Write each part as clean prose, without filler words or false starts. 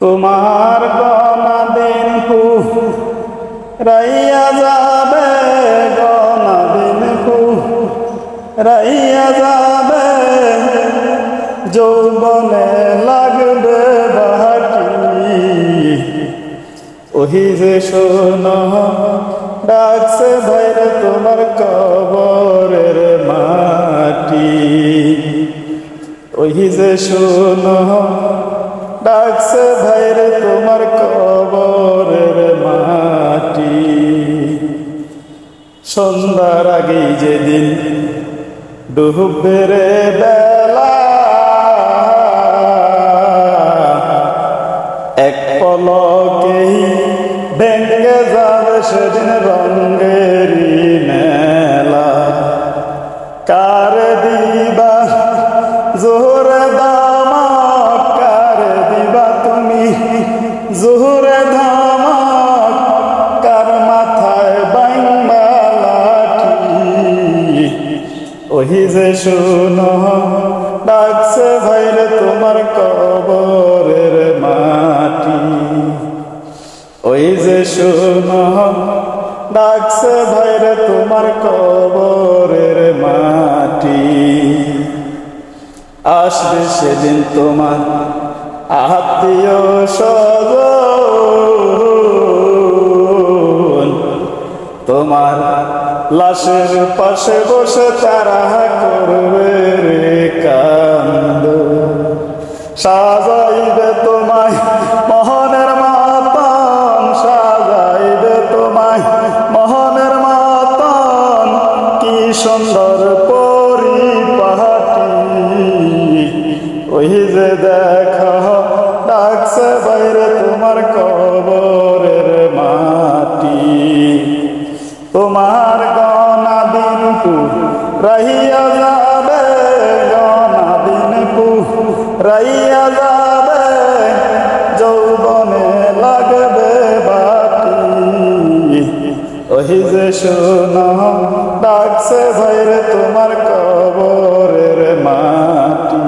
তোমার গনা দিন রাইয়া যাবে, গনা দিন রাইয়া যাবে, যৌবনে লাগবে বাকি। ওহি যে শোনো ডাকছে ভাইরে তোমার কবরের মাটি। ওহি যে শোনো ডাকছে ভাইরে তোমার কবরের মাটি। সন্ধ্যার আগেই যেদিন ডুববে রে বেলা, এক পলকেই ভেঙে যাবে সেদিন রঙেরই মেলা। কার দিবা জোহরে দামাক, কার দিবা তুমি জোহরে ধামাক, কার মাথায় বাইঙ্গা লাঠি। ওহি যে শোনো ডাকছে ভাইরে তোমার কবরের মাটি। ওই যে শোনো ডাকছে ভাইরে তোমার কবরের মাটি। আসবে সেদিন তোমার আত্মীয় স্বজন, তোমার লাশের পাশে বসে তারা করবে রে কান্দ। সাজাইবে তোমায় মোহনের মাতন, সাজাইবে তোমায় মোহনের মাতন, কি সুন্দর পরিপাটি। ওই যে দেখো ডাকছে বাইরে তোমার কবরের মাটি। তোমার গনা দিন রাইয়া যাবে, গনা দিন রাইয়া যাবে, যৌবনে লাগবে বাকি। ওহি যে শোনো ডাকছে ভাইরে তোমার কবরের মাটি।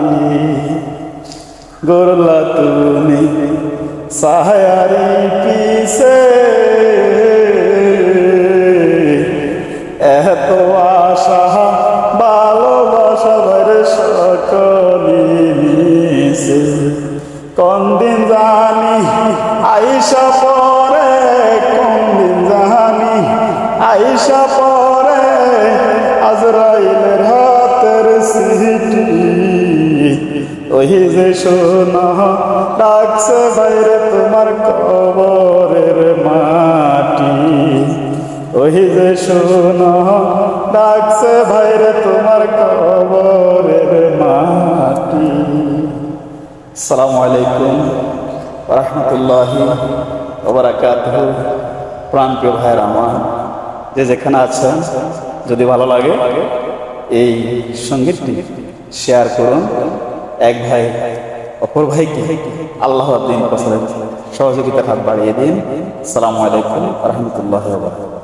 গড়লা তুমি সাহারি পিছে, এত আশা ভালোবাসা ভরে সকলি মিশে। কোন দিন জানি আইসা পরে, কোন দিন জানি আইসা পরে, আজরাইলের হাতের সিটি। ওহি যে শোনো ডাকছে বাইরে তোমার কবরের মাটি। ওহি যে শোনো ডাকছে ভাইরে তোমার কবরের মাটি। আসসালামু আলাইকুম ওয়া রাহমাতুল্লাহি ওয়া বারাকাতুহু। প্রাণপ্রিয় ভাইয়ের আমার, যে যেখানে আছেন, যদি ভালো লাগে এই সঙ্গীতটি শেয়ার করুন। এক ভাই অপর ভাইকে আল্লাহর দ্বীন প্রচারে সহযোগিতার হাত বাড়িয়ে দিন। আসসালামু আলাইকুম ওয়া রাহমাতুল্লাহি ওয়া বারাকাতুহু।